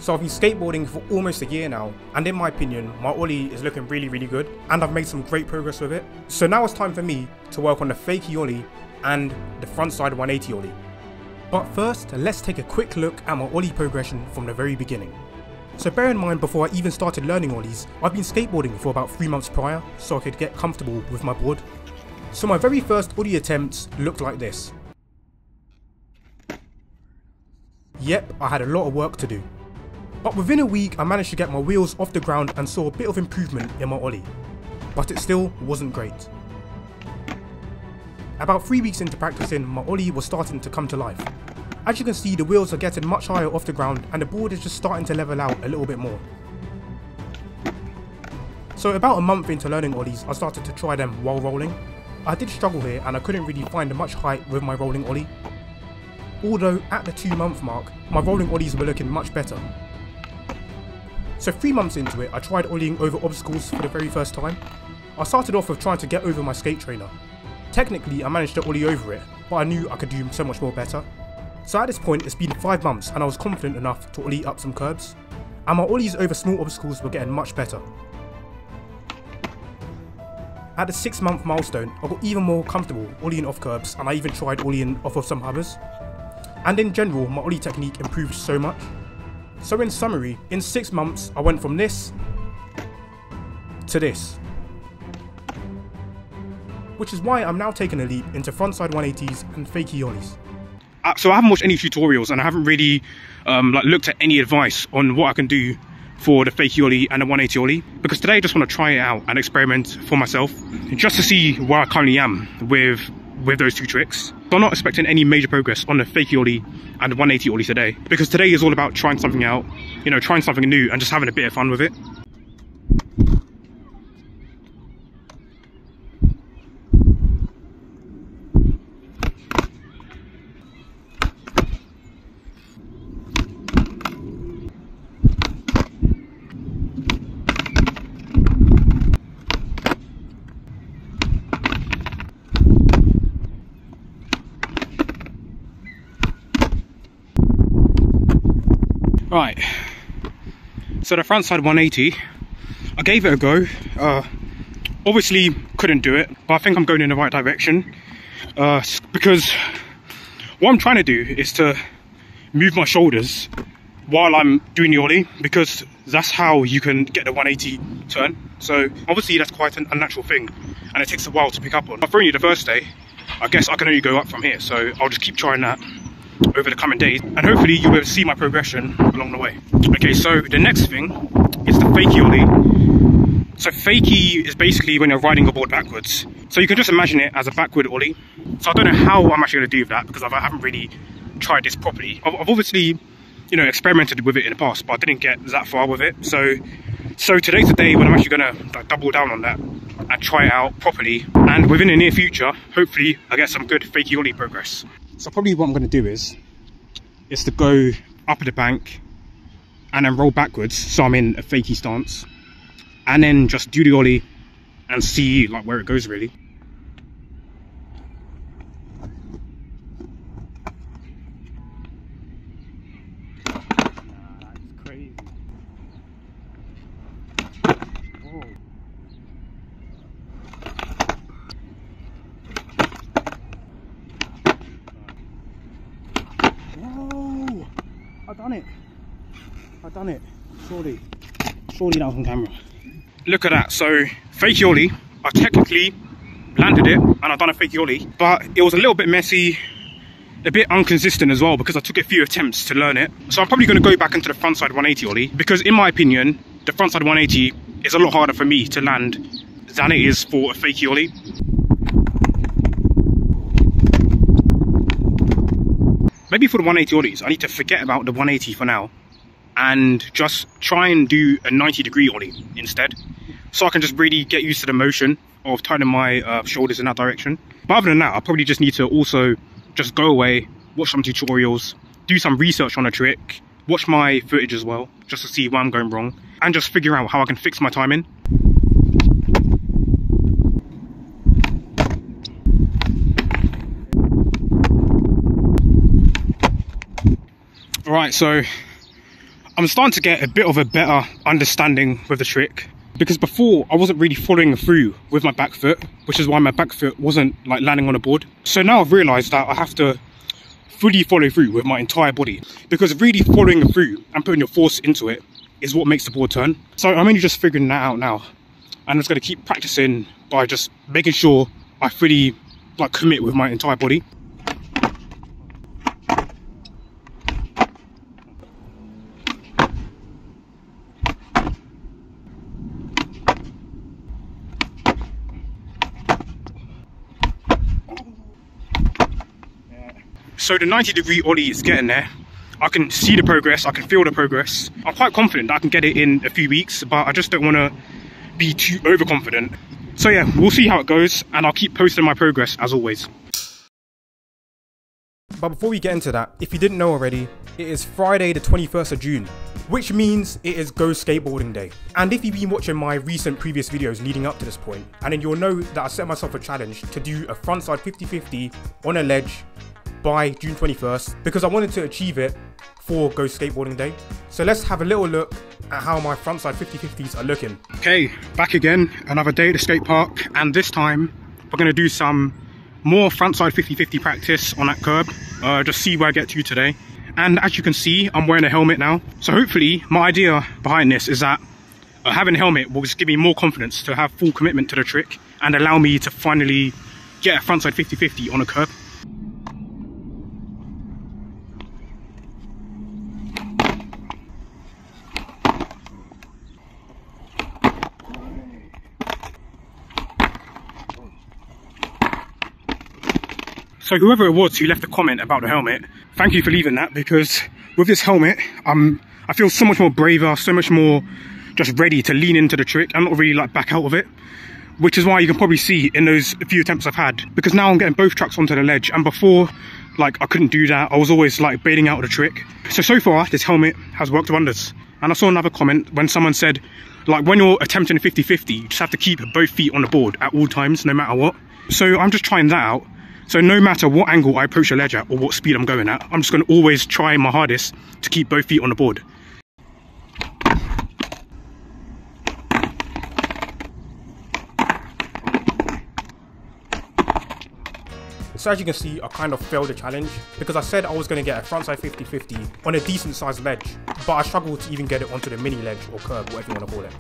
So I've been skateboarding for almost a year now, and in my opinion, my Ollie is looking really good, and I've made some great progress with it. So now it's time for me to work on the fakie Ollie and the frontside 180 Ollie. But first, let's take a quick look at my Ollie progression from the very beginning. So bear in mind, before I even started learning Ollies, I've been skateboarding for about 3 months prior, so I could get comfortable with my board. So my very first Ollie attempts looked like this. Yep, I had a lot of work to do. But within a week I managed to get my wheels off the ground and saw a bit of improvement in my Ollie. But it still wasn't great. About 3 weeks into practicing, my Ollie was starting to come to life. As you can see, the wheels are getting much higher off the ground and the board is just starting to level out a little bit more. So about a month into learning Ollies, I started to try them while rolling. I did struggle here and I couldn't really find much height with my rolling Ollie. Although at the 2-month mark, my rolling Ollies were looking much better. So 3 months into it, I tried Ollieing over obstacles for the very first time. I started off with trying to get over my skate trainer. Technically I managed to Ollie over it, but I knew I could do so much more better. So at this point it's been 5 months and I was confident enough to Ollie up some curbs. And my Ollies over small obstacles were getting much better. At the 6-month milestone, I got even more comfortable Ollieing off curbs, and I even tried Ollieing off of some hovers. And in general, my Ollie technique improved so much. So in summary, in 6 months, I went from this to this. Which is why I'm now taking a leap into frontside 180's and fakie Ollies. So I haven't watched any tutorials and I haven't really looked at any advice on what I can do for the fakie Ollie and the 180 Ollie, because today I just want to try it out and experiment for myself, just to see where I currently am with those two tricks. So I'm not expecting any major progress on the fakie Ollie and the 180 Ollie today, because today is all about trying something out, you know, trying something new and just having a bit of fun with it. Right, so the frontside 180, I gave it a go. Obviously couldn't do it, but I think I'm going in the right direction, because what I'm trying to do is to move my shoulders while I'm doing the Ollie, because that's how you can get the 180 turn. So obviously that's quite an unnatural thing and it takes a while to pick up on. But for only the first day, I guess I can only go up from here, so I'll just keep trying that over the coming days, and hopefully you'll be able to see my progression along the way. Okay, so the next thing is the fakie Ollie. So fakie is basically when you're riding a board backwards. So you can just imagine it as a backward Ollie. So I don't know how I'm actually going to do that, because I haven't really tried this properly. I've obviously, you know, experimented with it in the past, but I didn't get that far with it. So today's the day when I'm actually going to double down on that and try it out properly. And within the near future, hopefully I get some good fakie Ollie progress. So probably what I'm going to do is to go up at the bank and then roll backwards, so I'm in a fakie stance, and then just do the Ollie and see like where it goes really. That's crazy. Whoa. Whoa! I've done it. Surely that was on camera. Look at that. So fakie Ollie, I technically landed it and I've done a fakie Ollie, but it was a little bit messy, a bit inconsistent as well, because I took a few attempts to learn it. So I'm probably going to go back into the frontside 180 Ollie, because in my opinion the frontside 180 is a lot harder for me to land than it is for a fakie Ollie. Maybe for the 180 Ollies, I need to forget about the 180 for now and just try and do a 90-degree Ollie instead, so I can just really get used to the motion of turning my shoulders in that direction. But other than that, I probably just need to also just go away, watch some tutorials, do some research on a trick, watch my footage as well, just to see where I'm going wrong, and just figure out how I can fix my timing. Right, so I'm starting to get a bit of a better understanding with the trick, because before I wasn't really following through with my back foot, which is why my back foot wasn't like landing on the board. So now I've realized that I have to fully follow through with my entire body, because really following through and putting your force into it is what makes the board turn. So I'm only just figuring that out now, and I'm just going to keep practicing by just making sure I fully like commit with my entire body. So the 90-degree ollie is getting there. I can see the progress, I can feel the progress. I'm quite confident that I can get it in a few weeks, but I just don't want to be too overconfident. So yeah, we'll see how it goes, and I'll keep posting my progress as always. But before we get into that, if you didn't know already, it is Friday the 21st of June, which means it is Go Skateboarding Day. And if you've been watching my recent previous videos leading up to this point, and then you'll know that I set myself a challenge to do a frontside 50-50 on a ledge by June 21st, because I wanted to achieve it for Go Skateboarding Day. So let's have a little look at how my frontside 50-50s are looking. Okay, back again, another day at the skate park, and this time we're going to do some more frontside 50-50 practice on that curb, just see where I get to today. And as you can see, I'm wearing a helmet now, so hopefully my idea behind this is that having a helmet will just give me more confidence to have full commitment to the trick and allow me to finally get a frontside 50-50 on a curb. So whoever it was who left a comment about the helmet, thank you for leaving that, because with this helmet, I feel so much more braver, so much more just ready to lean into the trick. I'm not really like back out of it, which is why you can probably see in those few attempts I've had, because now I'm getting both tracks onto the ledge, and before, like, I couldn't do that. I was always like bailing out of the trick. So far, this helmet has worked wonders. And I saw another comment when someone said, like, when you're attempting a 50-50, you just have to keep both feet on the board at all times, no matter what. So I'm just trying that out. So no matter what angle I approach the ledge at or what speed I'm going at, I'm just going to always try my hardest to keep both feet on the board. So as you can see, I kind of failed the challenge, because I said I was going to get a frontside 50-50 on a decent sized ledge, but I struggled to even get it onto the mini ledge or curb, whatever you want to call it.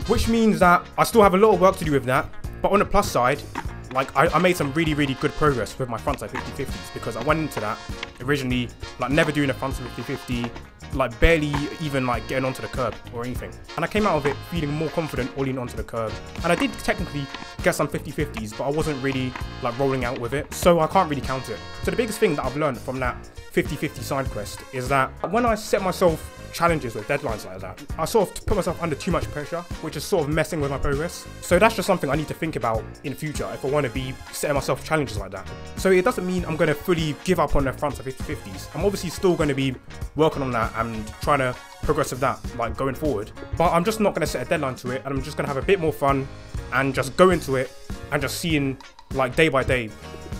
Which means that I still have a lot of work to do with that, but on the plus side, like I made some really good progress with my frontside 50-50s, because I went into that originally like never doing a frontside 50-50, like barely even like getting onto the curb or anything, and I came out of it feeling more confident olling onto the curb, and I did technically get some 50-50s, but I wasn't really like rolling out with it, so I can't really count it. So the biggest thing that I've learned from that 50-50 side quest is that when I set myself challenges with deadlines like that, I sort of put myself under too much pressure, which is sort of messing with my progress. So that's just something I need to think about in the future if I want to be setting myself challenges like that. So it doesn't mean I'm going to fully give up on the frontside 50-50s. I'm obviously still going to be working on that and trying to progress with that like going forward, but I'm just not going to set a deadline to it, and I'm just going to have a bit more fun and just go into it and just seeing like day by day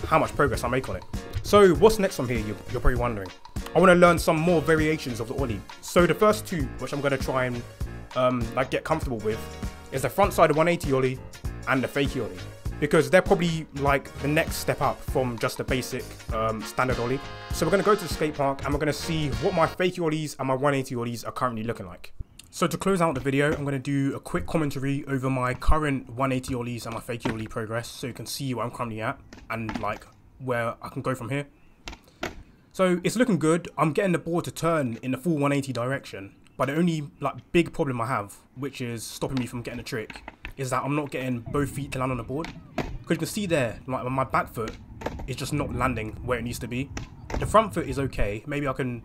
how much progress I make on it. So what's next from here, you're probably wondering. I want to learn some more variations of the ollie. So the first two, which I'm going to try and like get comfortable with, is the frontside 180 ollie and the fakie ollie, because they're probably like the next step up from just the basic standard ollie. So we're going to go to the skate park and we're going to see what my fakie ollies and my 180 ollies are currently looking like. So to close out the video, I'm going to do a quick commentary over my current 180 ollies and my fakie ollie progress, so you can see where I'm currently at and like where I can go from here. So it's looking good. I'm getting the board to turn in the full 180 direction, but the only like big problem I have, which is stopping me from getting the trick, is that I'm not getting both feet to land on the board. Because you can see there, like my back foot is just not landing where it needs to be. The front foot is okay. Maybe I can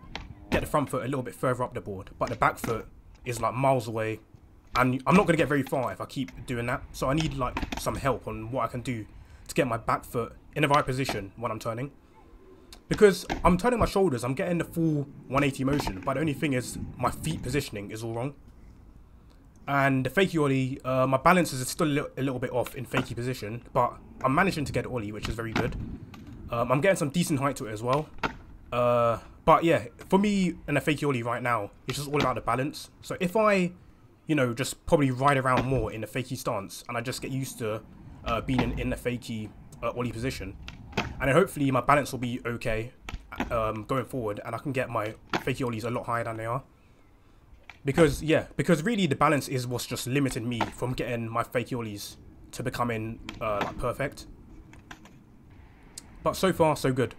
get the front foot a little bit further up the board, but the back foot is like miles away, and I'm not going to get very far if I keep doing that. So I need like some help on what I can do to get my back foot in the right position when I'm turning. Because I'm turning my shoulders, I'm getting the full 180 motion, but the only thing is my feet positioning is all wrong. And the fakie ollie, my balance is still a little bit off in fakie position, but I'm managing to get ollie, which is very good. I'm getting some decent height to it as well. But yeah, for me in a fakie ollie right now, it's just all about the balance. So if I, you know, just probably ride around more in the fakie stance, and I just get used to being in the fakie ollie position, and then hopefully my balance will be okay going forward, and I can get my fakie ollies a lot higher than they are. Because really the balance is what's just limiting me from getting my fakie ollies to becoming like perfect. But so far so good.